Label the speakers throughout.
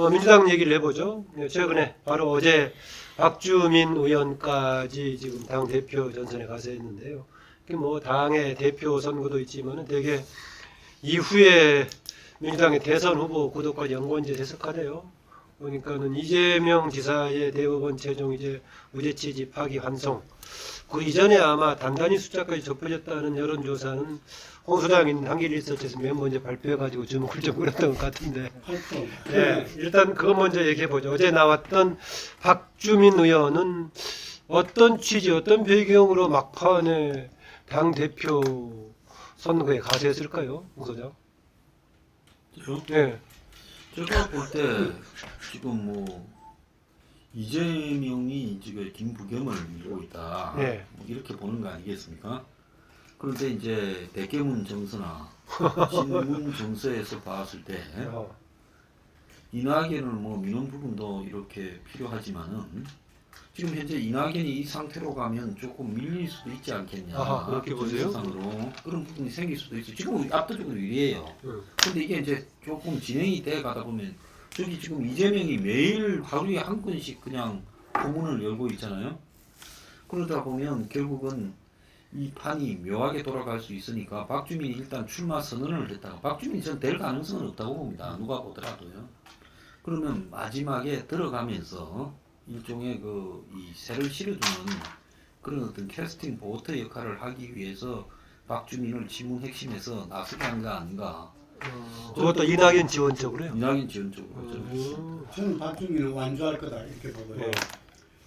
Speaker 1: 민주당 얘기를 해보죠. 최근에 바로 어제 박주민 의원까지 지금 당 대표 전선에 가서 했는데요. 뭐 당의 대표 선거도 있지만은 되게 이후에 민주당의 대선 후보 구도까지 연관지어 해석하네요. 그러니까는 이재명 지사의 대법원 최종 이제 무죄취지 파기 환송. 그 이전에 아마 단단히 숫자까지 좁혀졌다는 여론조사는 홍수장인 한길리서치에서 맨 먼저 발표해가지고 주목을 좀 끌었던 것 같은데. 네, 일단 그거 먼저 얘기해보죠. 어제 나왔던 박주민 의원은 어떤 취지, 어떤 배경으로 막판에 당대표 선거에 가세했을까요? 홍 소장? 네.
Speaker 2: 제가 볼 때 지금 뭐 이재명이 지금 김부겸을 밀고 있다.
Speaker 1: 네.
Speaker 2: 뭐 이렇게 보는 거 아니겠습니까? 그런데 이제 대개문 정서나 신문 정서에서 봤을 때 이낙연을 뭐 미는 부분도 이렇게 필요하지만은 지금 현재 이낙연이 이 상태로 가면 조금 밀릴 수도 있지 않겠냐.
Speaker 1: 아하, 그렇게 보세요?
Speaker 2: 정서상으로 그런 부분이 생길 수도 있어요. 지금 압도적으로 유리해요. 근데 이게 이제 조금 진행이 돼 가다 보면 저기 지금 이재명이 매일 하루에 한 건씩 그냥 고문을 열고 있잖아요. 그러다 보면 결국은 이 판이 묘하게 돌아갈 수 있으니까 박주민이 일단 출마 선언을 했다가 박주민이 전 될 가능성은 없다고 봅니다. 누가 보더라도요. 그러면 마지막에 들어가면서 일종의 이 새를 실어주는 그런 어떤 캐스팅 보트 역할을 하기 위해서 박주민을 지문 핵심에서 나서게 한 거 아닌가.
Speaker 1: 그것도 이낙연 지원적으로요?
Speaker 2: 이낙연 지원적으로.
Speaker 3: 저는 박주민을 완주할 거다 이렇게 보고요.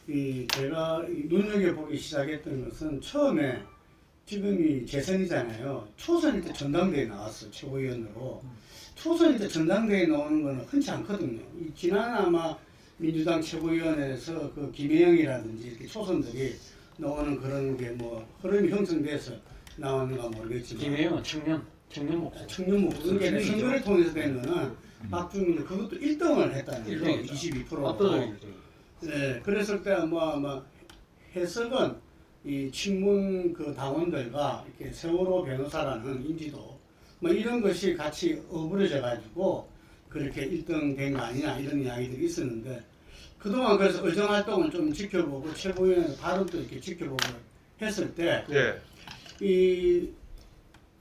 Speaker 1: 네.
Speaker 3: 제가 눈여겨보기 시작했던 것은 처음에 지금이 재선이잖아요. 초선일 때 전당대회에 나왔어 최고위원으로. 초선일 때 전당대회에 나오는 거는 흔치 않거든요. 지난 아마 민주당 최고위원회에서 그 김혜영이라든지 이렇게 초선들이 나오는 그런 게 뭐 흐름이 형성돼서 나오는가 모르겠지만.
Speaker 4: 김혜영은 청년 목소리.
Speaker 3: 청년 목소리. 그러니까 선거를 통해서 된 거는 박주민이 그것도 1등을 했다는 거죠. 22%로.
Speaker 4: 압도적이죠.
Speaker 3: 네, 그랬을 때 아마 해석은 이 친문 그 당원들과 이렇게 세월호 변호사라는 인지도 뭐 이런 것이 같이 어우러져 가지고 그렇게 1등 된 거 아니냐 이런 이야기들이 있었는데 그동안 그래서 의정 활동을 좀 지켜보고 최고위원회 발언도 이렇게 지켜보고 했을 때 이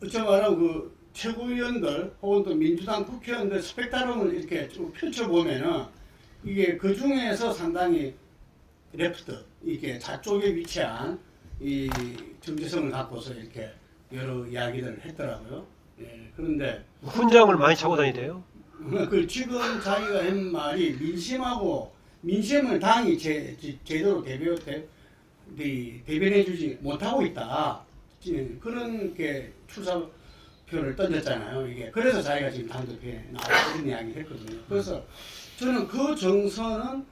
Speaker 3: 어쩌 말하면 그 최고위원들 혹은 또 민주당 국회의원들 스펙트럼을 이렇게 쭉 펼쳐보면은 이게 그 중에서 상당히 레프트 이렇게 좌쪽에 위치한 이 정체성을 갖고서 이렇게 여러 이야기들을 했더라고요. 예, 그런데
Speaker 1: 훈장을 많이 차고 다니대요.
Speaker 3: 그 지금 자기가 한 말이 민심을 당이 제대로 대변해주지 못하고 있다. 그런 게 출사표를 던졌잖아요. 이게 그래서 자기가 지금 당대표에 나와서 이런 이야기를 했거든요. 그래서 저는 그 정서는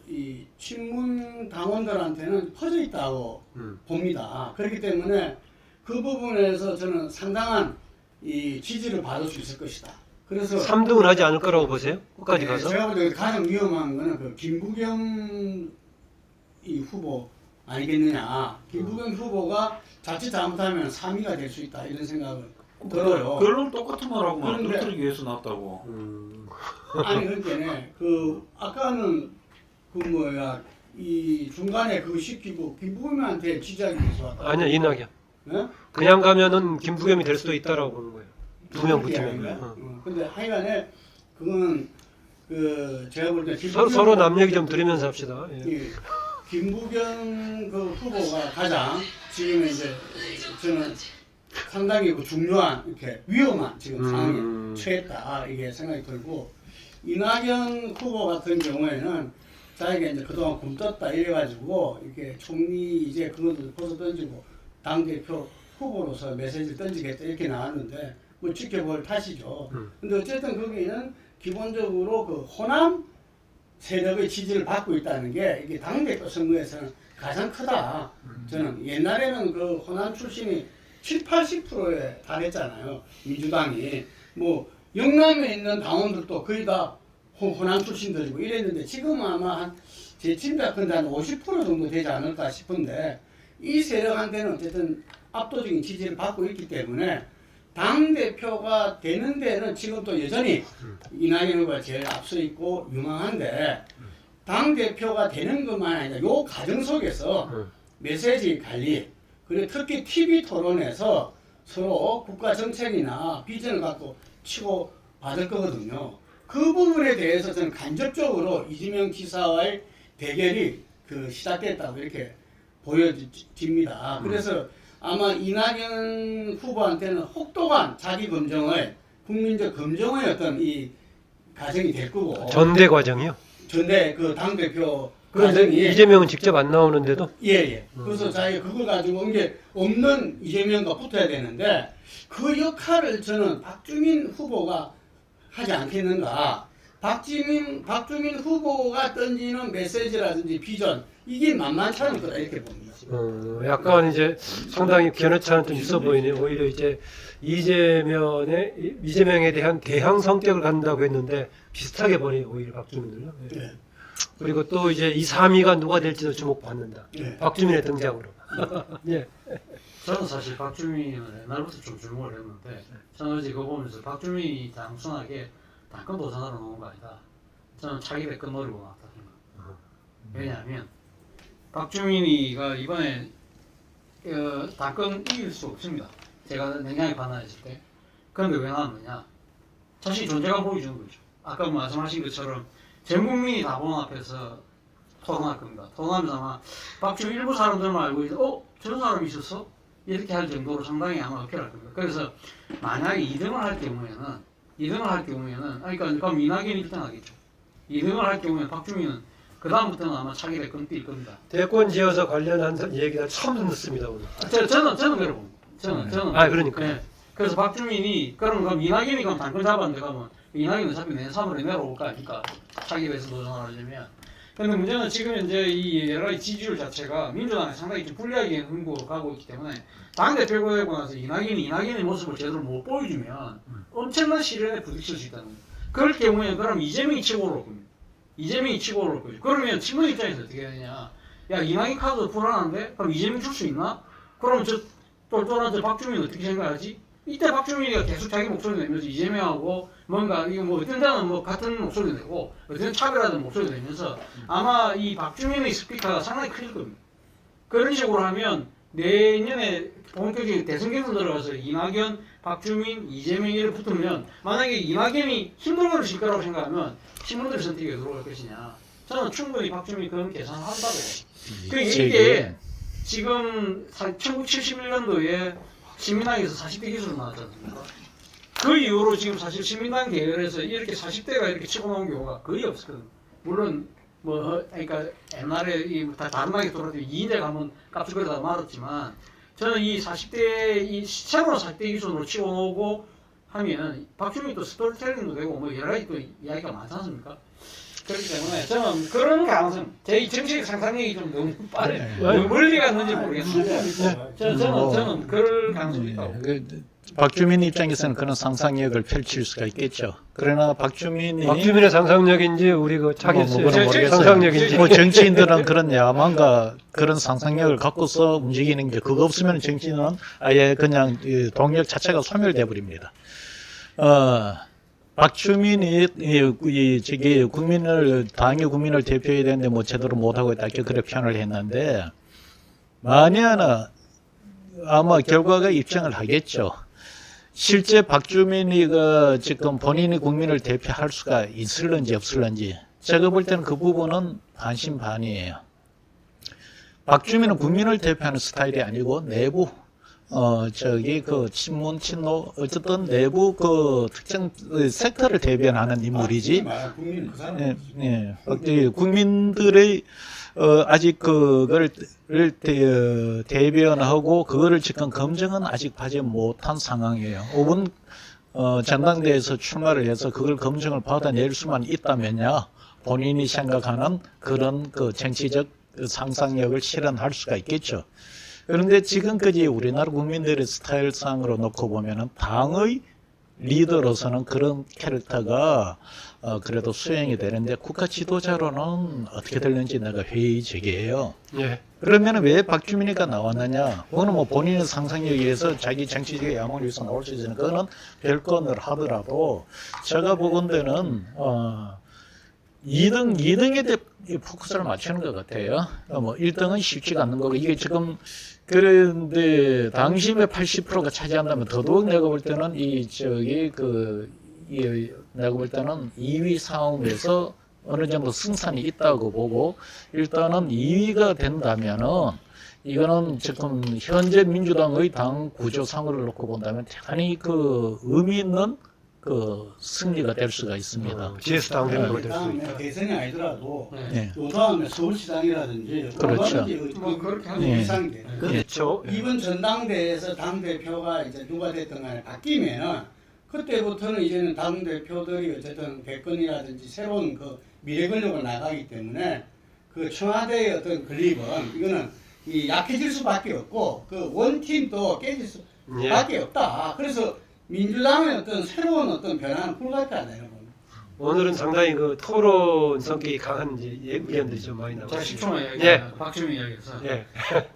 Speaker 3: 이 친문 당원들한테는 퍼져 있다고 봅니다. 그렇기 때문에 그 부분에서 저는 상당한 이 지지를 받을 수 있을 것이다. 그래서
Speaker 1: 3등을 하지 않을 거라고 보세요? 끝까지 가서?
Speaker 3: 제가 볼 때 가장 위험한 거는 그 김부겸 이 후보 아니겠느냐. 김부겸 후보가 자칫 잘못하면 3위가 될 수 있다 이런 생각을 들어요.
Speaker 2: 결론 똑같은 말하고 막
Speaker 3: 그런데-
Speaker 2: 떨어뜨리기 위해서 나왔다고.
Speaker 3: 아니 그러니까 아까는 이 중간에 그거 시키고 김부겸한테 지적이 돼서 왔다.
Speaker 1: 아니야, 이낙연.
Speaker 3: 네?
Speaker 1: 그냥 가면은 김부겸이 될 수도 있다라고 보는 거예요. 2명 붙으면.
Speaker 3: 근데 하여간에 그건 제가 볼 때
Speaker 1: 서로 남 얘기 좀 들으면서 합시다. 예.
Speaker 3: 이 김부겸 그 후보가 가장 지금 이제 저는 상당히 중요한 이렇게 위험한 지금 상황에 처했다 이게 생각이 들고 이낙연 후보 같은 경우에는 자기가 이제 그동안 굶떴다 이래가지고 이렇게 총리 이제 그것을 벗어 던지고 당 대표 후보로서 메시지를 던지겠다 이렇게 나왔는데 뭐 지켜볼 탓이죠. 근데 어쨌든 거기는 기본적으로 그 호남 세력의 지지를 받고 있다는 게 이게 당대표 선거에서는 가장 크다. 저는 옛날에는 그 호남 출신이 70~80%에 달했잖아요. 민주당이. 뭐 영남에 있는 당원들도 거의 다 호남 출신들이고 이랬는데 지금은 아마 제 짐작컨대 한 50% 정도 되지 않을까 싶은데 이 세력한테는 어쨌든 압도적인 지지를 받고 있기 때문에 당 대표가 되는 데는 지금 또 여전히 이낙연 후보가 제일 앞서 있고 유망한데 당 대표가 되는 것만 아니라 요 과정 속에서 메시지 관리 그리고 특히 TV 토론에서 서로 국가 정책이나 비전을 갖고 치고 받을 거거든요. 그 부분에 대해서 저는 간접적으로 이재명 지사와의 대결이 시작됐다고 이렇게 보여집니다. 그래서 아마 이낙연 후보한테는 혹독한 자기 검증을 국민적 검증의 어떤 이 과정이 될 거고
Speaker 1: 전대 과정이요.
Speaker 3: 전대 당 대표
Speaker 1: 그런데
Speaker 3: 과정이
Speaker 1: 이재명은 직접 안 나오는데도
Speaker 3: 예. 그래서 자기가 그걸 가지고 이제 없는 이재명과 붙어야 되는데 그 역할을 저는 박주민 후보가 하지 않겠는가. 박주민 후보가 던지는 메시지라든지 비전 이게 만만치 않을 거다 이렇게 봅니다.
Speaker 1: 약간 이제 상당히 견해차는 좀 있어 보이네요. 오히려 이제 이재명에 대한 대항 성격을 갖는다고 했는데 비슷하게 보네요. 오히려 박주민을요. 네.
Speaker 3: 네.
Speaker 1: 그리고 또 이제 2, 3위가 누가 될지도 주목받는다.
Speaker 3: 네.
Speaker 1: 박주민의 등장으로. 예.
Speaker 4: 저는 사실 박주민을 옛날부터 좀 주목을 했는데 저는 어제 그거 보면서 박주민이 단순하게 당권 도전하러 놓은 거 아니다. 저는 차기 대권 노리고 나왔다 생각. 왜냐하면 박주민이가 이번에 당권 이길 수 없습니다. 제가 냉정하게 판단했을 때. 그런데 왜 나왔느냐? 자신이 존재감 보여주는 거죠. 아까 말씀하신 것처럼 전 국민이 다 보는 앞에서 토론할 겁니다. 토론하면서 아마 박주민 일부 사람들만 알고 있어. 저런 사람이 있었어? 이렇게 할 정도로 상당히 아마 어필할 겁니다. 그래서 만약에 2등을 할 경우에는 그러니까 그럼 이낙연이 1등 하겠죠. 2등을 할 경우에는 박주민은 그 다음부터는 아마 차기 대권 뛸 겁니다.
Speaker 1: 대권 지어서 관련한 얘기가 처음 듣습니다 오늘.
Speaker 4: 저는 그래 봅니다. 저는
Speaker 1: 그러니까.
Speaker 4: 네. 그래서 박주민이 그럼 이낙연이 그럼 당권 잡았는데 가면 이낙연은 어차피 내년 3월에 내려올 거 아닙니까? 차기 배에서 도전하려면. 근데 문제는 지금 이제 이 여러 가지 지지율 자체가 민주당에 상당히 좀 불리하게 흥국으로 가고 있기 때문에 당대표가 되고 나서 이낙연의 모습을 제대로 못 보여주면 엄청난 시련에 부딪힐 수 있다는 거예요. 그럴 경우에 그럼 이재명이 치고 올라올 겁니다. 이재명이 치고 올라올 거죠. 그러면 친문 입장에서 어떻게 되냐? 야 이낙연 카드 불안한데? 그럼 이재명 줄 수 있나? 그럼 저 똘똘한 저 박주민 어떻게 생각하지? 이때 박주민이가 계속 자기 목소리 내면서 이재명하고 뭔가 이거 뭐 어떤 데는 뭐 같은 목소리 내고 어떤 데는 차별하는 목소리 내면서 아마 이 박주민의 스피커가 상당히 클 겁니다. 그런 식으로 하면 내년에 본격적인 대선 경선 들어가서 이낙연, 박주민, 이재명이 붙으면 만약에 이낙연이 힘든 걸 질 거라고 생각하면 신문들 선택에 들어갈 것이냐. 저는 충분히 박주민이 그런 계산을 한다고. 그 이게 지금 1971년도에 시민당에서 40대 기술을 나왔지 않습니까? 그 이후로 지금 사실 시민당 대열에서 이렇게 40대가 이렇게 치고 나온 경우가 거의 없었거든요. 물론 그러니까 옛날에 다 다른 당에 돌아다니고 이인재 가면 깝죽거리다가 말았지만 저는 이 40대 이 새로운 40대 기준으로 치고 오고 하면 박주민이 또 스토리텔링도 되고 뭐 여러 가지 또 이야기가 많지 않습니까? 그렇기 때문에 저는 그런 가능성, 제 정치적 상상력이 좀 너무 빠르게 너무 멀리 갔는지 모르겠는데 저는 그럴 가능성이 있다고.
Speaker 5: 박주민 입장에서는 그런 상상력을 펼칠 수가 있겠죠. 그러나 박주민의
Speaker 1: 상상력인지 우리 그 차기
Speaker 5: 그건 모르겠어요.
Speaker 1: 상상력인지
Speaker 5: 정치인들은 그런 야망과 그런 상상력을 갖고서 움직이는 게 그거 없으면 정치인은 아예 그냥 동력 자체가 소멸돼 버립니다. 박주민이 저기 당의 국민을 대표해야 되는데 뭐 제대로 못하고 있다 이렇게 그래 표현을 했는데 만약에 아마 결과가 입증을 하겠죠. 실제 박주민이 지금 본인이 국민을 대표할 수가 있을런지 없을런지 제가 볼 때는 그 부분은 반신반의예요. 박주민은 국민을 대표하는 스타일이 아니고 내부 친문, 친노, 어쨌든 내부 특정 섹터를 대변하는 인물이지.
Speaker 3: 국민 그 사람.
Speaker 5: 국민들의 아직 그걸 대변하고 그거를 지금 검증은 아직 하지 못한 상황이에요. 5분 전당대회에서 출마를 해서 그걸 검증을 받아낼 수만 있다면야 본인이 생각하는 그런 정치적 상상력을 실현할 수가 있겠죠. 그런데 지금까지 우리나라 국민들의 스타일상으로 놓고 보면은 당의 리더로서는 그런 캐릭터가 그래도 수행이 되는데 국가 지도자로는 어떻게 될는지 내가 회의적이에요.
Speaker 1: 예.
Speaker 5: 그러면 왜 박주민이가 나왔느냐? 그거는 뭐 본인의 상상력에 의해서 자기 정치적인 야망을 위해서 나올 수 있으니까 그거는 별건을 하더라도 제가 보건대는 2등에 포커스를 맞추는 것 같아요. 뭐 1등은 쉽지가 않는 거고 이게 지금 그런데 당심의 80%가 차지한다면 더더욱 내가 볼 때는 내가 볼 때는 2위 싸움에서 어느 정도 승산이 있다고 보고 일단은 2위가 된다면은 이거는 지금 현재 민주당의 당 구조상을 놓고 본다면 대단히 그 의미 있는 그 승리가 될 수가 있습니다.
Speaker 1: GS 당대표가 될 수
Speaker 3: 다음에
Speaker 1: 있다.
Speaker 3: 대선이 아니더라도
Speaker 5: 네.
Speaker 3: 요 다음에 서울시장이라든지
Speaker 5: 그렇죠.
Speaker 4: 뭐 그렇게 하는
Speaker 5: 예.
Speaker 3: 비상이 돼.
Speaker 1: 그렇죠.
Speaker 3: 이번 전당대회에서 당 대표가 이제 누가 됐든 간에 바뀌면은 그때부터는 이제는 당 대표들이 어쨌든 대권이라든지 새로운 그 미래 권력을 나가기 때문에 그 청와대의 어떤 건립은 이거는 이 약해질 수밖에 없고 그 원팀도 깨질 수밖에 없다. 그래서 민주당의 어떤 새로운 어떤 변화는 불가피하다 이런 겁니다.
Speaker 1: 오늘은 상당히 그 토론 성격이 강한 이제 의견들이 좀 많이
Speaker 4: 제가
Speaker 1: 나왔습니다.
Speaker 4: 10초만 이야기,
Speaker 1: 예.
Speaker 4: 박주민 이야기해서
Speaker 1: 예.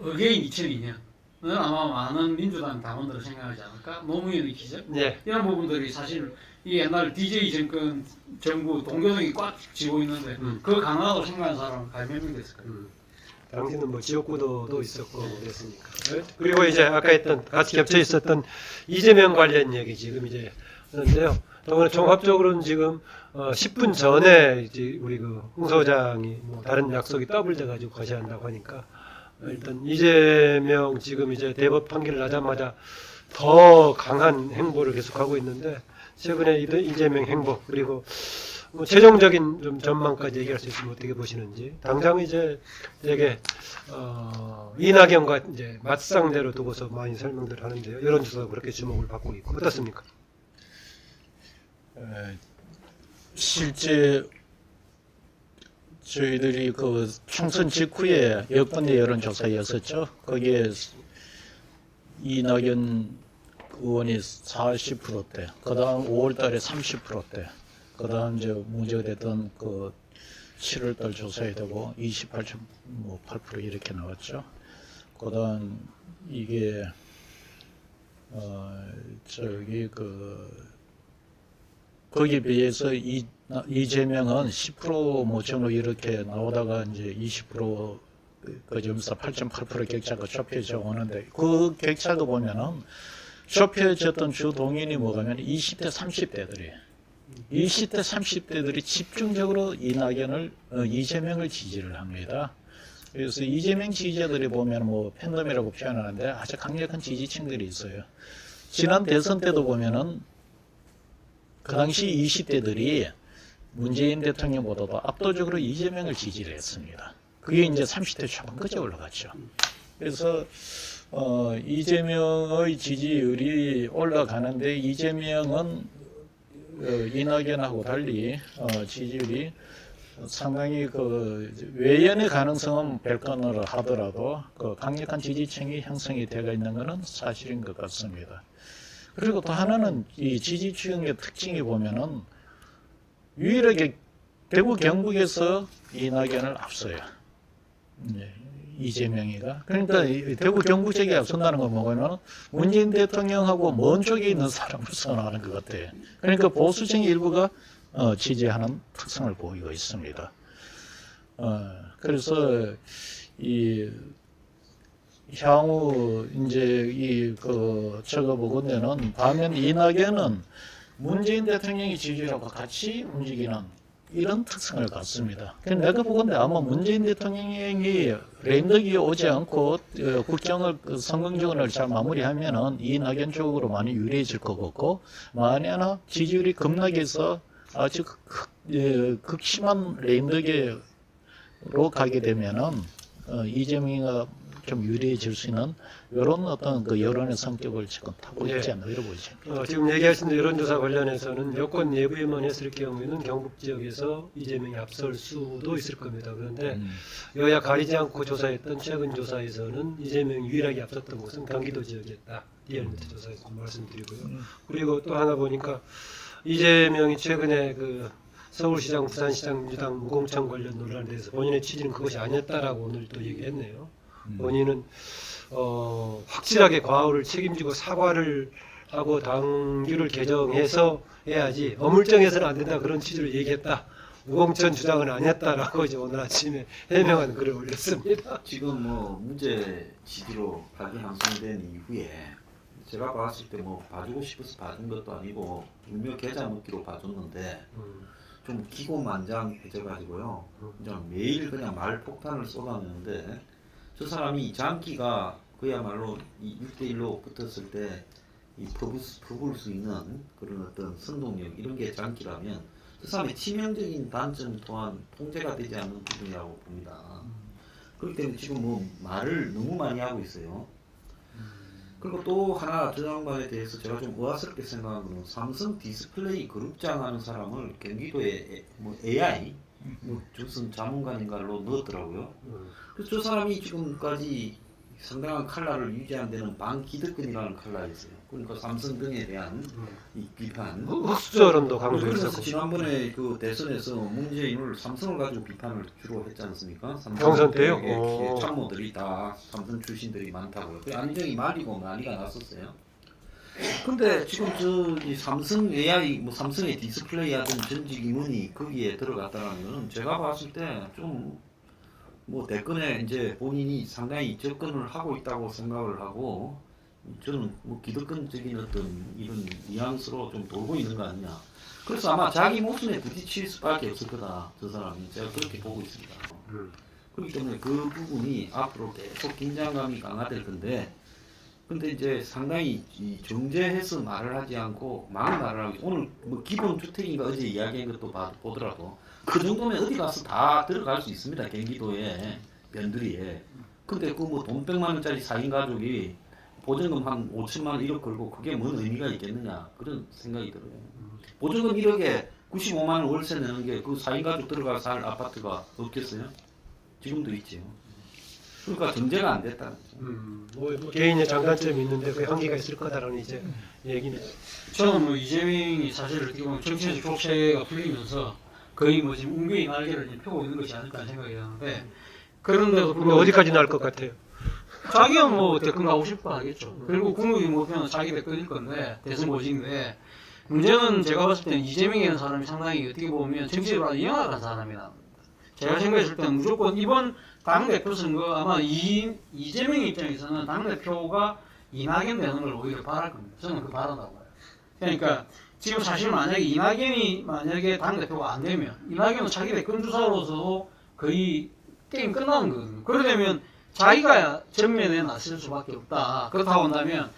Speaker 4: 의계인 2002년 는 아마 많은 민주당 당원들을 생각하지 않을까? 노무현의 기적
Speaker 1: 예.
Speaker 4: 이런 부분들이 사실 이 옛날 DJ 정권 정부 동교동이 꽉 쥐고 있는데 그 강하다고 생각하는 사람은 과연 몇 명 됐을까요?
Speaker 1: 당시는 뭐 지역구도도 있었고 그랬으니까. 그리고 이제 아까 했던 같이 겹쳐 있었던 이재명 관련 얘기 지금 이제 하는데요. 더구나 종합적으로는 지금 10분 전에 이제 우리 그 홍 소장이 뭐 다른 약속이 더블돼 가지고 거시한다고 하니까 일단 이재명 지금 이제 대법 판결을 나자마자 더 강한 행보를 계속하고 있는데 최근에 이재명 행보 그리고 뭐 최종적인 좀 전망까지 얘기할 수 있으면 어떻게 보시는지 당장 이제 되게 이낙연과 이제 맞상대로 두고서 많이 설명들 하는데요. 여론조사가 그렇게 주목을 받고 있고 어떻습니까?
Speaker 5: 실제 저희들이 그 총선 직후에 여권의 여론조사였었죠. 거기에 이낙연 의원이 40%대, 그 다음 5월달에 30%대, 그 다음 이제 문제가 됐던 그 7월달 조사에 되고 28.8% 이렇게 나왔죠. 그 다음 이게 거기에 비해서 이재명은 10% 모정으로 이렇게 나오다가 이제 20% 그 점에서 8.8% 격차가 좁혀져 오는데 그 격차가 보면은 좁혀졌던 주 동인이 뭐냐면 20대 30대들이 집중적으로 이재명을 지지를 합니다. 그래서 이재명 지지자들이 보면 뭐 팬덤이라고 표현하는데 아주 강력한 지지층들이 있어요. 지난 대선 때도 보면은 그 당시 20대들이 문재인 대통령보다도 압도적으로 이재명을 지지를 했습니다. 그게 이제 30대 초반까지 올라갔죠. 그래서 이재명의 지지율이 올라가는데 이재명은 이낙연하고 달리 지지율이 상당히 그 외연의 가능성은 별건으로 하더라도 그 강력한 지지층이 형성이 되어 있는 것은 사실인 것 같습니다. 그리고 또 하나는 이 지지층의 특징이 보면은 유일하게 대구 경북에서 이낙연을 앞서요. 이재명이가. 그러니까 대구 경북 쪽에 앞선다는 건 뭐냐면 문재인 대통령하고 먼 쪽에 있는 사람을 선호하는 것 같아요. 그러니까 보수층의 일부가 지지하는 특성을 보이고 있습니다. 그래서 이 향후 이제 저거 보건대는 반면 이낙연은 문재인 대통령의 지지율하고 같이 움직이는 이런 특성을 갖습니다. 그래서 내가 보건대 아마 문재인 대통령이 랜덕이 오지 않고 국정을 성공적으로 잘 마무리하면은 이낙연 쪽으로 많이 유리해질 것 같고 만약에 지지율이 급락해서 아주 극심한 랜덕으로 가게 되면은 이재명이가 좀 유리해질 수 있는 이런 어떤 그 여론의 성격을 지금 타고 있지 않나 이러고 있죠.
Speaker 1: 지금 얘기하신 여론조사 관련해서는 여권 내부에만 했을 경우에는 경북 지역에서 이재명이 앞설 수도 있을 겁니다. 그런데 여야 가리지 않고 조사했던 최근 조사에서는 이재명이 유일하게 앞섰던 곳은 경기도 지역이었다. 리얼미터 조사에서 말씀드리고요. 그리고 또 하나 보니까 이재명이 최근에 그 서울시장, 부산시장 민주당 무공천 관련 논란에 대해서 본인의 취지는 그것이 아니었다라고 오늘 또 얘기했네요. 본인은 확실하게 과오를 책임지고 사과를 하고 당규를 개정해서 해야지 어물쩡해서는 안 된다 그런 취지로 얘기했다. 무공천 주장은 아니었다라고 이제 오늘 아침에 해명한 글을 올렸습니다.
Speaker 2: 지금 뭐 문제 지지로 발기 향상된 이후에 제가 봤을 때 뭐 봐주고 싶어서 봐준 것도 아니고 분명 계좌 먹기로 봐줬는데 좀 기고만장해져가지고요. 그냥 매일 그냥 말폭탄을 쏟아내는데 저 사람이 장기가 그야말로 이 1대1로 붙었을 때 이 퍼볼 수 있는 그런 어떤 선동력 이런 게 장기라면 그 사람의 치명적인 단점 또한 통제가 되지 않는 부분이라고 봅니다. 그렇기 때문에 지금 뭐 말을 너무 많이 하고 있어요. 그리고 또 하나 저 양반에 대해서 제가 좀 의아스럽게 생각한 거는 삼성 디스플레이 그룹장 하는 사람을 경기도에 뭐 AI 뭐 무슨 자문관인가로 넣었더라고요. 그래서 저 사람이 지금까지 상당한 칼날을 유지한 데는 반기득권이라는 칼날이 있어요. 그러니까 삼성 등에 대한 이 비판.
Speaker 1: 흑수저 언론도
Speaker 2: 그래서
Speaker 1: 강조했었고
Speaker 2: 지난번에 그 대선에서 문재인을 삼성을 가지고 비판을 주로 했지 않습니까?
Speaker 1: 경선 때요?
Speaker 2: 삼성의 참모들이 다 삼성 출신들이 많다고요. 그 안정이 말이고 난리가 났었어요. 근데 지금 이 삼성 AI, 뭐 삼성의 디스플레이 하던 전직 임원이 거기에 들어갔다는 거는 제가 봤을 때 좀 뭐 대권에 이제 본인이 상당히 접근을 하고 있다고 생각을 하고 저는 뭐 기득권적인 어떤 이런 뉘앙스로 좀 돌고 있는 거 아니냐. 그래서 아마 자기 목숨에 부딪힐 수밖에 없을 거다. 저 사람이 제가 그렇게 보고 있습니다. 그렇기 때문에 그 부분이 앞으로 계속 긴장감이 강화될 건데 근데 이제 상당히 이 정제해서 말을 하지 않고 막 말을 하고 오늘 뭐 기본 주택인가 어제 이야기한 것도 보더라도 그 정도면 어디 가서 다 들어갈 수 있습니다. 경기도에 변두리에. 근데 그 뭐 돈 100만 원짜리 4인 가족이 보증금 한 5천만 원 1억 걸고 그게 뭔 의미가 있겠느냐 그런 생각이 들어요. 보증금 1억에 95만 원 월세 내는 게 그 4인 가족 들어가 살 아파트가 없겠어요? 지금도 있지요. 그러니까 정제가 안 됐다는 거죠.
Speaker 1: 뭐 개인의 장단점이 있는데 그 한계가 있을 거다라는 이제 얘기는.
Speaker 4: 저는 뭐 이재명이 사실 어떻게 보면 정치적 족쇄가 풀리면서 거의 뭐 지금 운명의 날개를 이제 펴고 있는 것이 아닐까 생각이 드는데 그런데도
Speaker 1: 근데
Speaker 4: 불구하고
Speaker 1: 어디까지 나올 것 같아요?
Speaker 4: 자기가 뭐 대권 가고 싶어 하겠죠. 그리고 국민의 목표는 자기 대권일 건데 대선 모직인데 문제는 제가 봤을 때는 이재명이라는 사람이 상당히 어떻게 보면 정치적으로 영악한 사람이다. 제가 생각했을 때는 무조건 이번 당대표 선거 아마 이재명 입장에서는 당대표가 이낙연 되는 걸 오히려 바랄 겁니다. 저는 그 바란다고 봐요. 그러니까 지금 사실 만약에 이낙연이 만약에 당대표가 안 되면 이낙연은 자기 대권 주자로서도 거의 게임 끝나는 거거든요. 그러려면 자기가 전면에 나설 수밖에 없다. 그렇다고 한다면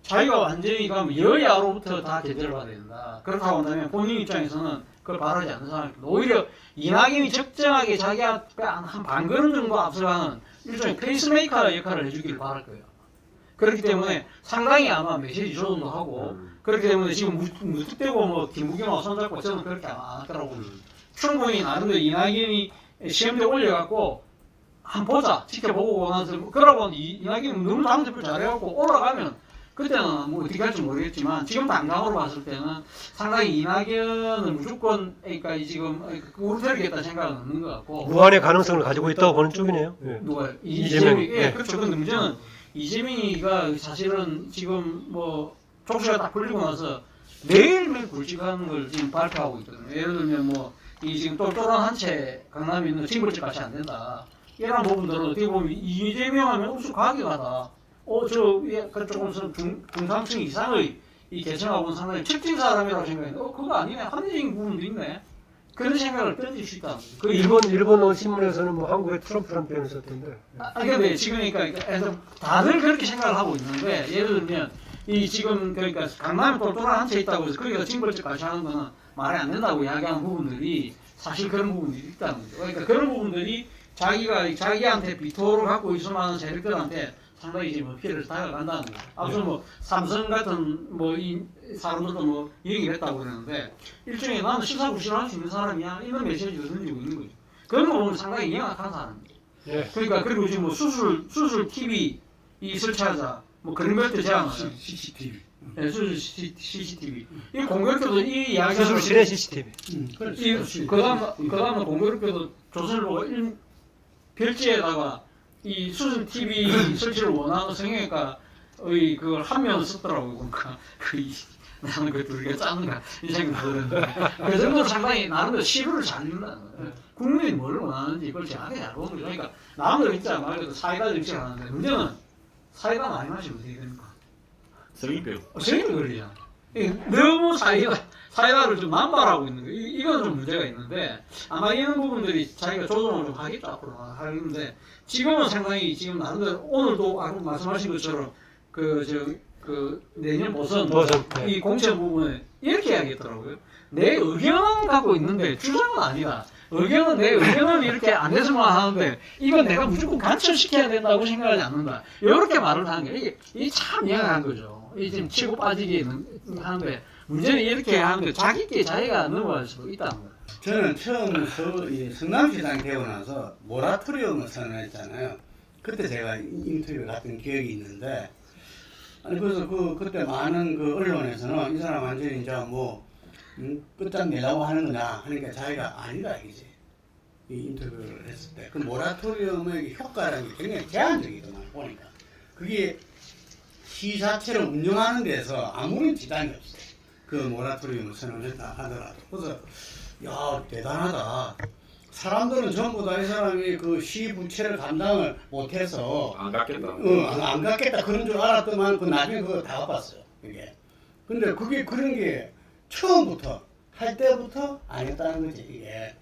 Speaker 4: 자기가 완전히 가면 여야로부터 다 견제를 받아야 된다. 그렇다고 한다면 본인 입장에서는 그걸 바라지 않는 사람입니다. 오히려 이낙연이 적정하게 자기 앞에 한 반걸음 정도 앞서가는 일종의 페이스메이커 역할을 해주기를 바랄 거예요. 그렇기 때문에 상당히 아마 메시지 조정도 하고 그렇기 때문에 지금 무턱대고 뭐 김부겸하고 손잡고 저는 그렇게 안 할 거라고 봅니다. 충분히 나름대로 이낙연이 시험대 올려갖고 한번 보자 지켜보고 나서 그러고 이낙연이 너무 당대표 잘해갖고 올라가면 그때는 뭐 어떻게 할지 모르겠지만 지금 당장으로 봤을 때는 상당히 이낙연은 무조건 그러니까 지금 우르뜨리겠다 생각은 없는 것 같고
Speaker 1: 무한의 가능성을 가지고 있다고 보는 쪽이네요. 예.
Speaker 4: 누가
Speaker 1: 이재명이.
Speaker 4: 예, 그렇죠. 근데 문제는 이재명이가 사실은 지금 뭐 족쇄가 딱 풀리고 나서 매일매일 굵직한 걸 지금 발표하고 있거든요. 예를 들면 뭐 이 지금 똘똘한 한 채 강남에 있는 징벌집 같이 안 된다. 이런 부분들은 어떻게 보면 이재명 하면 옥수 과학이하다. 조금 중상층 이상의 이 계층하고는 상당히 특징 사람이라고 생각했는데 그거 아니네. 합리적인 부분도 있네. 그런 생각을 던질 수 있다.
Speaker 1: 그 일본 신문에서는 뭐 한국의 트럼프라는 표현을 썼던데.
Speaker 4: 근데 지금 그러니까 다들 그렇게 생각을 하고 있는데 예를 들면 이 지금 그러니까 강남에 똘똘한 한 채 있다고 해서 거기가 징벌집 같이 하는 거는 말이 안 된다고 이야기하는 부분들이 사실 그런 부분들이 있다는 거죠. 그러니까 그런 부분들이 자기한테 비토를 갖고 있을 만한 세력들한테 상당히 지금 피해를 다가간다는 거죠. 앞서 뭐 삼성 같은 뭐 이 사람들도 뭐 얘기를 했다고 그러는데 일종의 나는 시사구시를 할 수 있는 사람이야 이런 메시지를 던지고 있는 거죠. 그런 거 보면 상당히 영악한 사람이에요.
Speaker 1: 예.
Speaker 4: 그러니까 그리고 지금 뭐 수술 TV 이 설치하자 뭐 그린벨트 제한,
Speaker 3: CCTV.
Speaker 4: 예, 수술 CCTV. 이 공교롭게도 이 이야기
Speaker 1: 수술실에 CCTV.
Speaker 3: 그렇지.
Speaker 4: 그다음에 공교롭게도 조선일보가 별지에다가 이 수술 TV 설치를 원하는 성형외과의 그걸 한 면을 썼더라고요. 그러니까 나는 그 둘이가 짜는가 이 생각이 들었는데 그 정도 상당히 나름대로 시루를 잘 읽는다는 거예요. 국민이 뭘 원하는지 이걸 정확하게 잘 보는 거죠. 그러니까 남들 진짜 말 그대로 사이다 정책을 하는데 문제는 사이다 많이 마시면 어떻게 됩니까?
Speaker 2: 성인병.
Speaker 4: 생이 걸리잖아. 너무 사이다를 좀 남발하고 있는 거예요. 이건 좀 문제가 있는데 아마 이런 부분들이 자기가 조정을 좀 하겠다 앞으로 하는데 지금은 상당히 지금 나름대로 오늘도 아까 말씀하신 것처럼 그 내년 보선
Speaker 1: 네.
Speaker 4: 이 공천 부분에 이렇게 이야기했더라고요. 내 의견은 갖고 있는데 주장은 아니다. 의견은 내 의견은 이렇게 안 됐으면 하는데 이건 내가 무조건 간철시켜야 된다고 생각하지 않는다. 이렇게 말을 하는 게 이게 참 이해한 거죠. 이 지금 치고 빠지기 하는데 문제는 이렇게 하는 게 자기께 자기가 넘어갈 수도 있다는 거예요.
Speaker 3: 저는 처음 이 성남시장 되고 나서 모라토리움을 선언했잖아요. 그때 제가 인터뷰 갔던 기억이 있는데, 아니 그래서 그때 많은 그 언론에서는 이 사람 완전히 이제 뭐 끝장내려고 하는 거냐 하니까 자기가 아니다 이거지. 이 인터뷰를 했을 때 그 모라토리움의 효과라는 게 굉장히 제한적이더만 보니까 그게 시 자체를 운영하는 데서 아무런 지장이 없어. 그 모라토리움을 선언했다 하더라도. 그래서 야 대단하다. 사람들은 전부 다 이 사람이 그 시 부채를 감당을 못해서
Speaker 2: 안 갖겠다.
Speaker 3: 안 갖겠다 그런 줄 알았더만 그 나중에 그거 다 갚았어요. 그게. 근데 그게 그런 게 처음부터 할 때부터 아니었다는 거지 이게.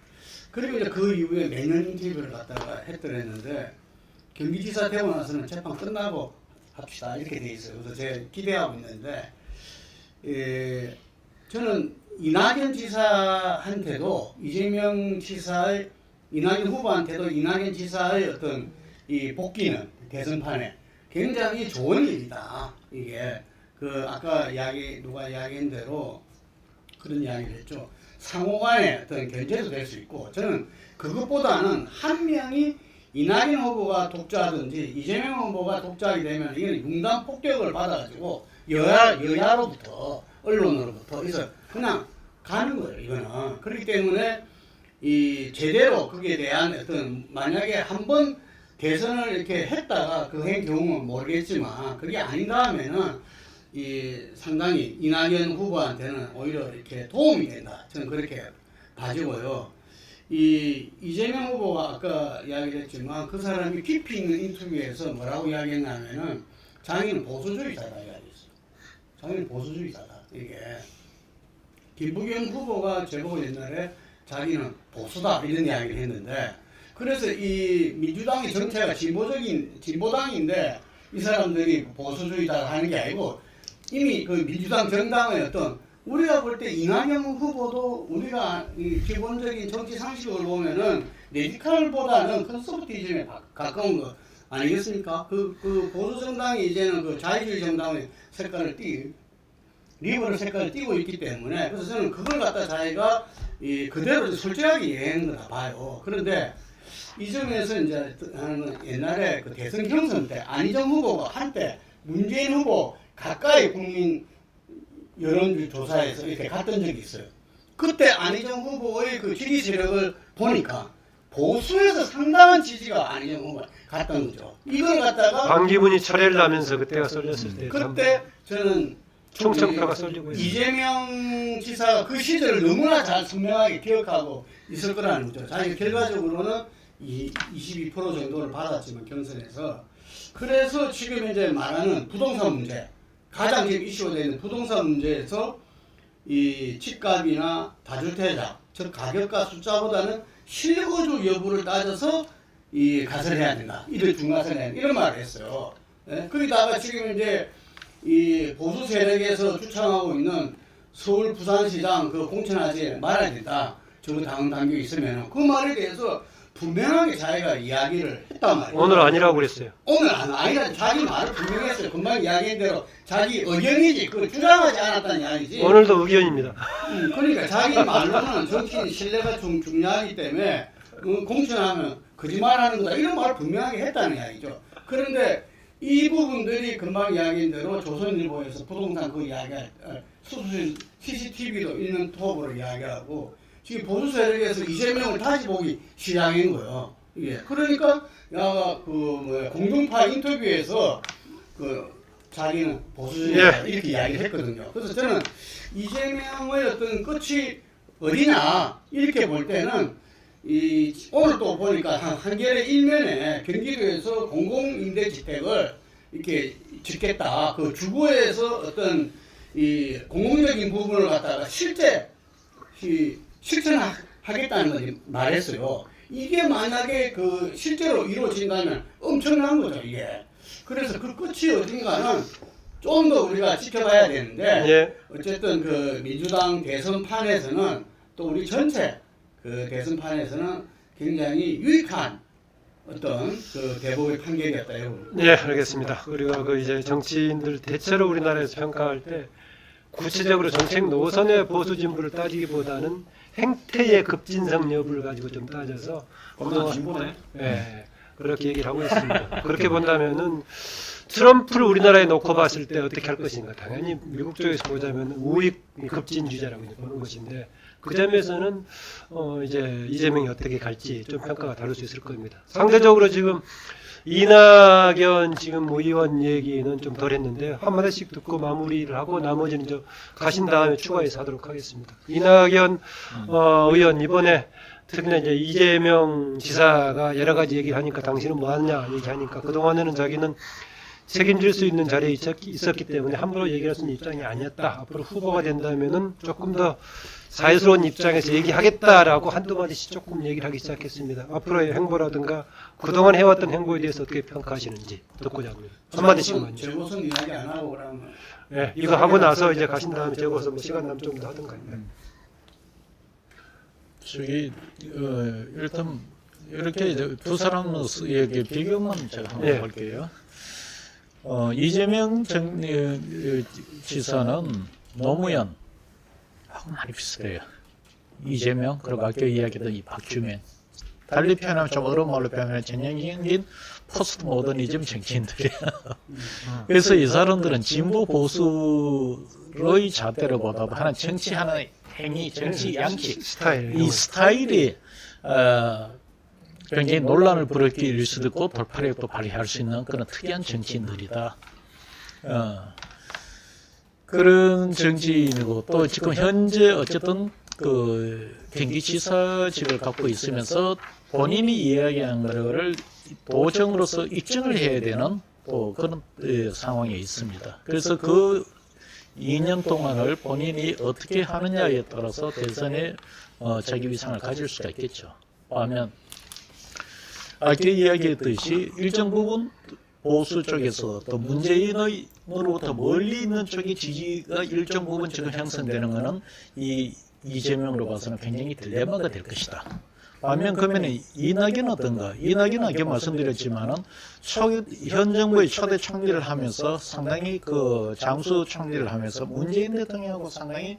Speaker 3: 그리고 이제 그 이후에 매년 인터뷰를 갖다가 했더랬는데 경기지사 되고 나서는 재판 끝나고 합시다 이렇게 돼 있어요. 그래서 제가 기대하고 있는데 저는 이낙연 지사한테도 이재명 지사의 이낙연 후보한테도 이낙연 지사의 어떤 이 복귀는 대선판에 굉장히 좋은 일이다. 이게 그 아까 누가 이야기한 대로 그런 이야기를 했죠. 상호간의 어떤 견제도 될 수 있고 저는 그것보다는 한 명이 이낙연 후보가 독자든지 이재명 후보가 독자하게 되면 이게 융단 폭격을 받아가지고 여야로부터 언론으로부터 그래서 그냥 가는 거예요. 이거는 그렇기 때문에 이 제대로 거기에 대한 어떤 만약에 한번 대선을 이렇게 했다가 그 경우는 모르겠지만 그게 아닌가 하면은 이 상당히 이낙연 후보한테는 오히려 이렇게 도움이 된다. 저는 그렇게 봐지고요. 이 이재명 후보가 아까 이야기를 했지만 그 사람이 깊이 있는 인터뷰에서 뭐라고 이야기했냐면은 자기는 보수주의자다 이야기했어요. 자기는 보수주의자다. 이게 김부겸 후보가 제보고 옛날에 자기는 보수다 이런 이야기를 했는데 그래서 이 민주당의 정체가 진보당인데 이 사람들이 보수주의다 하는 게 아니고 이미 그 민주당 정당의 어떤 우리가 볼 때 이낙연 후보도 우리가 이 기본적인 정치 상식을 보면은 레디칼보다는 컨서버티즘에 가까운 거 아니겠습니까? 그 보수 정당이 이제는 그 자유주의 정당의 색깔을 리버럴 색깔을 띠고 있기 때문에 그래서 저는 그걸 갖다 자기가 그대로 솔직하게 얘기하는 거다 봐요. 그런데 이 점에서 이제 옛날에 그 대선 경선 때 안희정 후보가 한때 문재인 후보 가까이 국민 여론조 조사에서 이렇게 갔던 적이 있어요. 그때 안희정 후보의 그 지지 세력을 보니까 보수에서 상당한 지지가 안희정 후보가 갔던 거죠. 이걸 갖다가
Speaker 1: 반기문이 철회를 하면서 그때가 쏠렸을 때
Speaker 3: 그때 저는
Speaker 1: 충청표가 쏠리고 있어요.
Speaker 3: 이재명 지사가 그 시절을 너무나 잘 선명하게 기억하고 있을 거라는 거죠. 자기 결과적으로는 22% 정도를 받았지만 경선에서 그래서 지금 이제 말하는 부동산 문제 가장 지금 이슈가 되는 부동산 문제에서 이 집값이나 다주택자 즉 가격과 숫자보다는 실거주 여부를 따져서 이 가설해야 된다. 이를 중과설해야 된다. 이런 말을 했어요. 예? 거기다가 지금 이제 이 보수 세력에서 주창하고 있는 서울 부산시장 그 공천하지 말아야 된다. 저거 다음 단계 있으면 그 말에 대해서 분명하게 자기가 이야기를 했단 말이에요.
Speaker 1: 오늘 아니라고 그랬어요.
Speaker 3: 오늘 아니라 자기 말을 분명히 했어요. 금방 이야기한 대로 자기 의견이지 그걸 주장하지 않았다는 이야기지.
Speaker 1: 오늘도 의견입니다.
Speaker 3: 그러니까 자기 말로는 정치인 신뢰가 중요하기 때문에 공천하면 거짓말하는 거다 이런 말을 분명하게 했다는 이야기죠. 그런데 이 부분들이 금방 이야기한 대로 조선일보에서 부동산 그 이야기할 수수신 CCTV도 있는 톱으로 이야기하고 지금 보수 세력에서 이재명을 다시 보기 시작인 거예요. 이게 그러니까 공중파 인터뷰에서 자기는 보수주의다 이렇게 이야기를 했거든요. 그래서 저는 이재명의 어떤 끝이 어디냐 이렇게 볼 때는 오늘 또 보니까 한겨레 일면에 경기도에서 공공임대주택을 이렇게 짓겠다. 그 주거에서 어떤 이 공공적인 부분을 갖다가 실천하겠다는 걸 말했어요. 이게 만약에 실제로 이루어진다면 엄청난 거죠, 이게. 그래서 그 끝이 어딘가는 좀 더 우리가 지켜봐야 되는데,
Speaker 1: 예.
Speaker 3: 어쨌든 민주당 대선판에서는 또 우리 전체 대선판에서는 굉장히 유익한 어떤 대법의 판결이었다, 여러분.
Speaker 1: 네, 알겠습니다. 우리가 이제 정치인들 대체로 우리나라에서 평가할 때 구체적으로 정책 노선의 보수 진보를 따지기보다는 행태의 급진성 여부를 가지고 좀 따져서
Speaker 2: 진보네.
Speaker 1: 네, 그렇게 얘기를 하고 있습니다. 그렇게 본다면은 트럼프를 우리나라에 놓고 봤을 때 어떻게 할 것인가? 당연히 미국 쪽에서 보자면 우익 급진주자라고 이제 보는 것인데 그 점에서는 이제 이재명이 어떻게 갈지 좀 평가가 다를 수 있을 겁니다. 상대적으로 지금 이낙연 지금 의원 얘기는 좀 덜 했는데 한마디씩 듣고 마무리를 하고 나머지는 가신 다음에 추가해서 하도록 하겠습니다. 이낙연 의원 이번에 특히나 이제 이재명 지사가 여러 가지 얘기를 하니까 당신은 뭐 하느냐 얘기하니까 그동안에는 자기는 책임질 수 있는 자리에 있었기 때문에 함부로 얘기할 수 있는 입장이 아니었다. 앞으로 후보가 된다면은 조금 더 자유스러운 입장에서 얘기하겠다라고 한두 마디씩 조금 얘기를 하기 시작했습니다. 앞으로의 행보라든가 그동안 해왔던 행보에 대해서 어떻게 평가하시는지 듣고자 합니다. 한마디씩만요.
Speaker 3: 재보선 이야기 안 하고 그러면.
Speaker 1: 네, 이거 하고 나서 이제 가신 다음에 재고서 뭐 시간 나면 좀 더 하든가.
Speaker 5: 일단 이렇게 두 사람 얘기 비교만 제가 한번
Speaker 1: 예.
Speaker 5: 볼게요. 이재명 지사는 노무현하고 많이 비슷해요. 이재명 그리고 아까 이야기했던 이 박주민. 달리 표현하면 좀 어려운 말로 표현하면 전형적인 포스트 모더니즘 정치인들이에요. 그래서 이 사람들은 진보 보수의 잣대를 보다도 하는 정치하는 행위, 정치 양식,
Speaker 1: 스타일.
Speaker 5: 이 스타일이 굉장히 논란을 불러일으킬 수도 있고 돌파력도 발휘할 수 있는 그런 특이한 정치인들이다. 그런 정치인이고 또 지금 현재 어쨌든 경기지사직을 갖고 있으면서 본인이 이야기한 거를 도정으로서 입증을 해야 되는 또 그런 상황에 있습니다. 그래서 그 2년 동안을 본인이 어떻게 하느냐에 따라서 대선에 자기 위상을 가질 수가 있겠죠. 반면 아까 이야기했듯이 일정 부분 보수 쪽에서 또 문재인으로부터 멀리 있는 쪽의 지지가 일정 부분 지금 형성되는 것은 이 이재명으로 봐서는 굉장히 딜레마가 될 것이다. 반면 그러면 이낙연 어떤가? 이낙연 아까 말씀드렸지만은 현 정부의 초대 총리를 하면서 상당히 장수 총리를 하면서 문재인 대통령하고 상당히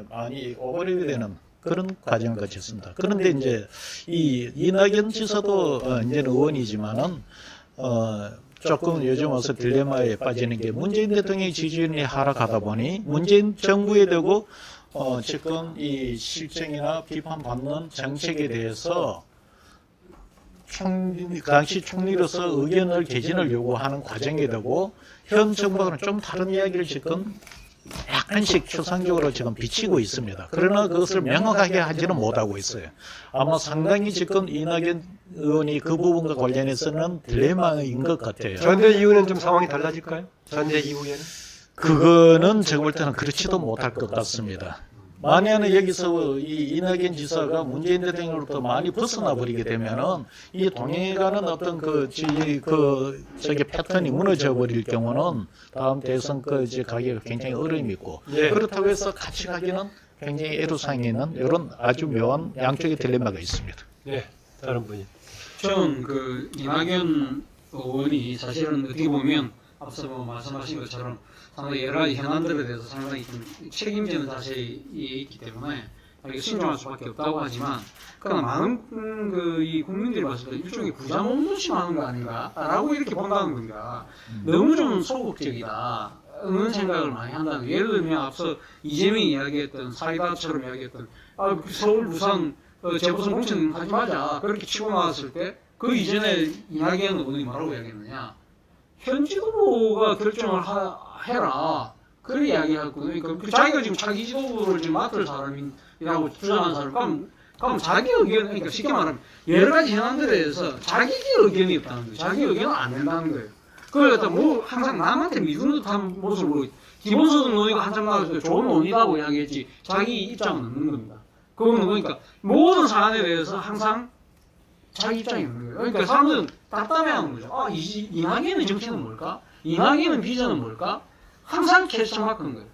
Speaker 5: 많이 오버랩이 되는 그런 과정을 거쳤습니다. 그런데 이제 이 이낙연 지사도 이제는 의원이지만은 조금 요즘 와서 딜레마에 빠지는 게 문재인 대통령의 지지율이 하락하다 보니 문재인 정부에 대고 지금 이 실정이나 비판받는 정책에 대해서 당시 총리로서 의견을 개진을 요구하는 과정이 되고 현 정부와는 좀 다른 이야기를 지금 약간씩 추상적으로 지금 비치고 있습니다. 그러나 그것을 명확하게 하지는 못하고 있어요. 아마 상당히 지금 이낙연 의원이 그 부분과 관련해서는 딜레마인 것 같아요.
Speaker 1: 전대 이후는 좀 상황이 달라질까요? 전대 이후에는?
Speaker 5: 그거는 제가 볼 때는 그렇지도 못할 것 같습니다. 만약에 여기서 이 이낙연 지사가 문재인 대통령으로부터 많이 벗어나 버리게 되면은 이 동행해가는 어떤 저기 패턴이 무너져 버릴 경우는 다음 대선까지 가기가 굉장히 어려움이 있고
Speaker 1: 예.
Speaker 5: 그렇다고 해서 같이 가기는 굉장히 애로사항이 있는 이런 아주 묘한 양쪽의 딜레마가 있습니다.
Speaker 1: 네, 다른 분이.
Speaker 4: 저는 이낙연 의원이 사실은 어떻게 보면 앞서 말씀하신 것처럼 상당히 여러 가지 현안들에 대해서 상당히 좀 책임지는 자세에 있기 때문에 신중할 수밖에 없다고 하지만 그러나 많은 이 국민들이 봤을 때 일종의 부자 몸조심하는 거 아닌가라고 이렇게 본다는 겁니다. 너무 좀 소극적이다는 생각을 많이 한다는 거예요. 예를 들면 앞서 이재명이 이야기했던 사이다처럼 이야기했던 서울 부산 재보선 공천 하지 마자 그렇게 치고 나왔을 때 그 이전에 이낙연 의원이 뭐라고 이야기했느냐, 현 지도부가 결정을 해라 그렇게 이야기할 거예요. 그러니까 자기가 지금 자기 지도부를 지금 맡을 사람이라고 주장하는 사람 그럼 자기 의견, 그러니까 쉽게 말하면 여러 가지 현안들에 대해서 자기 의견이 없다는 거예요. 자기 의견은 안 된다는 거예요. 그걸 갖다 뭐 항상 남한테 미루는 듯한 모습을 보이고, 기본소득 논의가 한참 나왔을 때 좋은 논의라고 이야기했지 자기 입장은 없는 겁니다. 그거는 그러니까 모든 사안에 대해서 항상 자기 입장이 없는 거예요. 그러니까 사람들은 답답해하는 거죠. 아, 이낙연의 정치는 뭘까? 이낙연의 비전은 뭘까? 항상 캐스팅 바꾸는 거예요.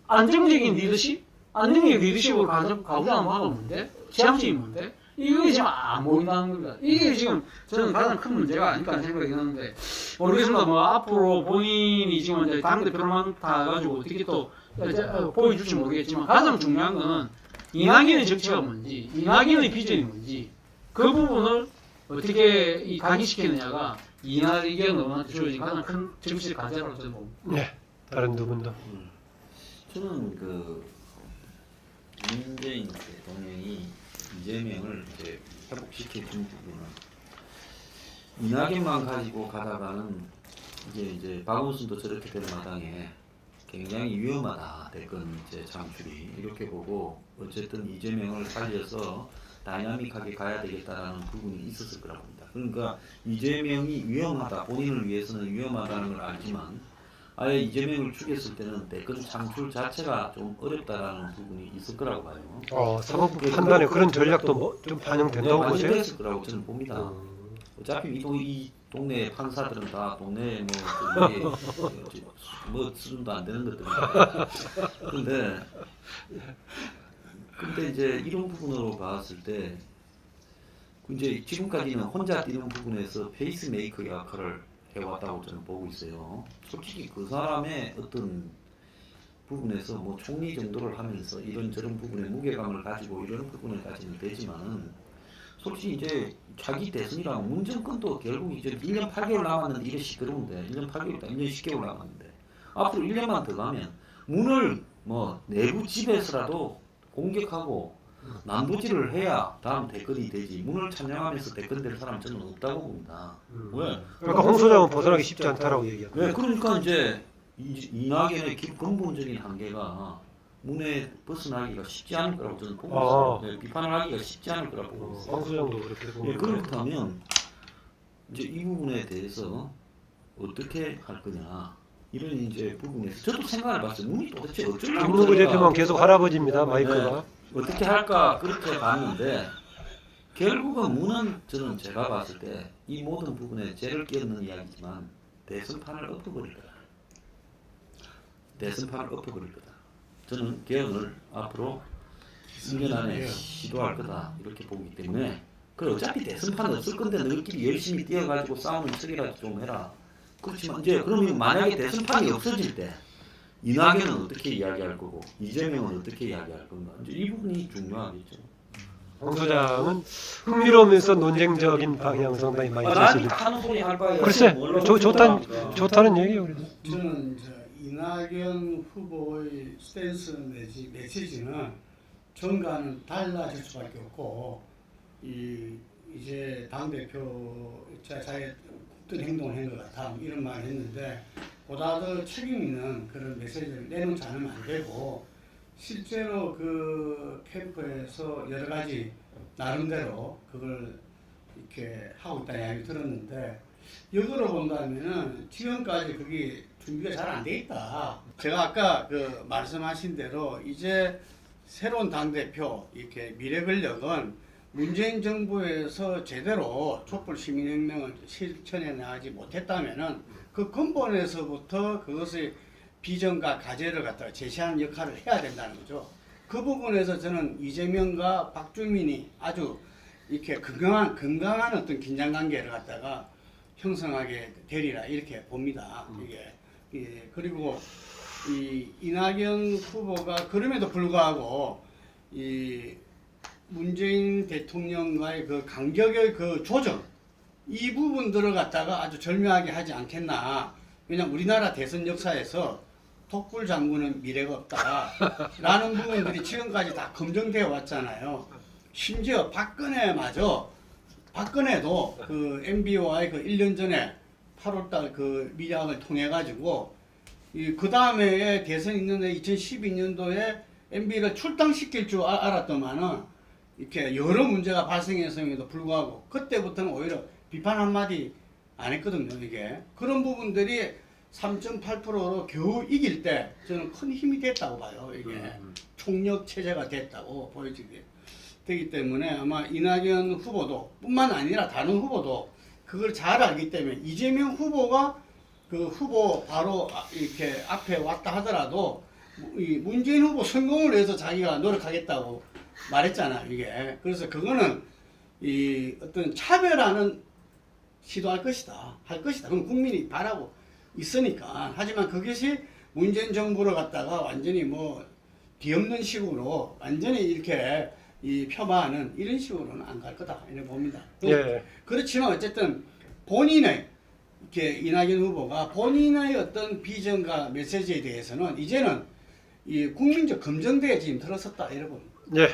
Speaker 4: 안정적인 리더십? 안정적인 리더십으로 가보자는 바가 뭔데? 지향점이 뭔데? 이게 지금 안 보인다는 겁니다. 이게 지금 저는 가장 큰 문제가 아닐까 생각이 드는데, 모르겠습니다. 뭐 앞으로 본인이 지금 이제 당대표를 맡아가지고 어떻게 또 보여줄지 모르겠지만, 가장 중요한 거는 이낙연의 정치가 뭔지, 이낙연의 비전이 뭔지, 그 부분을 어떻게 각인시키느냐가 이낙연 의원한테 주어진 가장 큰 정치적 과제라고 저는 봅니다.
Speaker 1: 네, 다른 두 분도.
Speaker 2: 저는 문재인 대통령이 이재명을 이제 회복시킬 준 부분은 이낙연만 가지고 가다가는 이제 박원순도 저렇게 될 마당에 굉장히 위험하다, 대권 이제 창출이 이렇게 보고 어쨌든 이재명을 살려서 다이나믹하게 가야 되겠다라는 부분이 있었을 거라고 봅니다. 그러니까 이재명이 위험하다, 본인을 위해서는 위험하다는 걸 알지만 아예 이재명을 죽였을 때는 대권 창출 자체가 좀 어렵다라는 부분이 있을 거라고 봐요.
Speaker 1: 사법부 판단에 그런 전략도 좀 반영된다고
Speaker 2: 많이
Speaker 1: 보세요?
Speaker 2: 됐을 거라고 저는 봅니다. 어차피 이 동네 판사들은 다 동네 뭐 수준도 안 되는 것들입니다. 근데 이제 이런 부분으로 봤을 때 이제 지금까지는 혼자 뛰는 부분에서 페이스메이커 역할을 해왔다고 저는 보고 있어요. 솔직히 그 사람의 어떤 부분에서 뭐 총리 정도를 하면서 이런저런 부분에 무게감을 가지고 이런 부분을 가지면 되지만은 솔직히 이제 자기 대선이랑 문정권도 결국 이제 1년 8개월 남았는데 이래 시끄러운데 1년 8개월, 1년 10개월 남았는데 앞으로 1년만 더 가면 문을 뭐 내부 집에서라도 공격하고 남부지를 해야 다음 대권이 되지 문을 찬양하면서 대권 될 사람 저는 없다고 봅니다. 왜?
Speaker 1: 그러니까 홍 소장은 벗어나기 쉽지 않다라고 얘기합니다.
Speaker 2: 네, 그러니까 이제 이낙연의 근본적인 한계가 문에 벗어나기가 쉽지 않을 거라고 저는 보고 있어요. 네, 비판을 하기가 쉽지 않을 거라고 보고 있어요.
Speaker 1: 홍 소장도 그렇게 보고
Speaker 2: 네, 그렇다면 이제 이 부분에 대해서 어떻게 할 거냐 이런 이제 부분에서 저도 생각을 봤어요. 문이 도대체 어쩌려고
Speaker 1: 김문구 대표만 계속 할아버지입니다. 마이크가.
Speaker 2: 어떻게 할까 그렇게 봤는데 결국은 문은 저는 제가 봤을 때 이 모든 부분에 죄를 끼얹는 이야기지만 대선판을 엎어버릴 거다. 대선판을 엎어버릴 거다. 저는 개헌을 앞으로 2년 안에 시도할 거다 이렇게 보기 때문에 그 어차피 대선판 없을 건데 너희끼리 열심히 뛰어가지고 싸우는 척이라도 좀 해라. 그렇지만 이제 그러면 만약에 대선판이 없어질 때 이낙연은 어떻게 이야기할 거고 이재명은 어떻게 이야기할 건가 이제 이 부분이 중요하겠죠.
Speaker 1: 홍 소장은 흥미로우면서 논쟁적인 방향 상당히 많이
Speaker 2: 나는
Speaker 1: 있으시죠.
Speaker 2: 하는 소리 할 바에
Speaker 1: 글쎄, 좋다는 얘기예요. 그래도.
Speaker 3: 저는 이낙연 후보의 스탠스 내지 메시지는 전과는 달라질 수밖에 없고 이제 당 대표 자의 어떤 행동을 한 것 같아 이런 말을 했는데 보다 더 책임 있는 그런 메시지를 내놓지 않으면 안 되고 실제로 그 캠프에서 여러 가지 나름대로 그걸 이렇게 하고 있다는 이야기 들었는데 역으로 본다면은 지금까지 그게 준비가 잘 안 돼 있다. 제가 아까 그 말씀하신 대로 이제 새로운 당대표 이렇게 미래 권력은 문재인 정부에서 제대로 촛불 시민혁명을 실천해 나가지 못했다면은 그 근본에서부터 그것의 비전과 과제를 갖다가 제시하는 역할을 해야 된다는 거죠. 그 부분에서 저는 이재명과 박주민이 아주 이렇게 건강한 어떤 긴장관계를 갖다가 형성하게 되리라 이렇게 봅니다. 이게 그리고 이 이낙연 후보가 그럼에도 불구하고 이 문재인 대통령과의 그 간격의 그 조정 이 부분들을 갖다가 아주 절묘하게 하지 않겠나. 왜냐면 우리나라 대선 역사에서 독불 장군은 미래가 없다라는 부분들이 지금까지 다 검증되어 왔잖아요. 심지어 박근혜도 그 MB와의 그 1년 전에 8월달 그 미약을 통해 가지고 그 다음에 대선 있는데 2012년도에 MB를 출당시킬 줄 알았더만은 이렇게 여러 문제가 발생했음에도 불구하고 그때부터는 오히려 비판 한마디 안 했거든요. 이게 그런 부분들이 3.8%로 겨우 이길 때 저는 큰 힘이 됐다고 봐요. 이게 총력 체제가 됐다고 보여지게 되기 때문에 아마 이낙연 후보도 뿐만 아니라 다른 후보도 그걸 잘 알기 때문에 이재명 후보가 그 후보 바로 이렇게 앞에 왔다 하더라도 이 문재인 후보 성공을 위해서 자기가 노력하겠다고 말했잖아요. 이게 그래서 그거는 이 어떤 차별화는 시도할 것이다, 할 것이다. 그럼 국민이 바라고 있으니까. 하지만 그것이 문재인 정부를 갖다가 완전히 뭐 뒤엎는 식으로 완전히 이렇게 이 폄하하는 이런 식으로는 안 갈 거다 이렇게 봅니다.
Speaker 1: 예.
Speaker 3: 그렇지만 어쨌든 본인의 이렇게 이낙연 후보가 본인의 어떤 비전과 메시지에 대해서는 이제는 이 국민적 검증대에 지금 들어섰다 이러고.
Speaker 1: 예.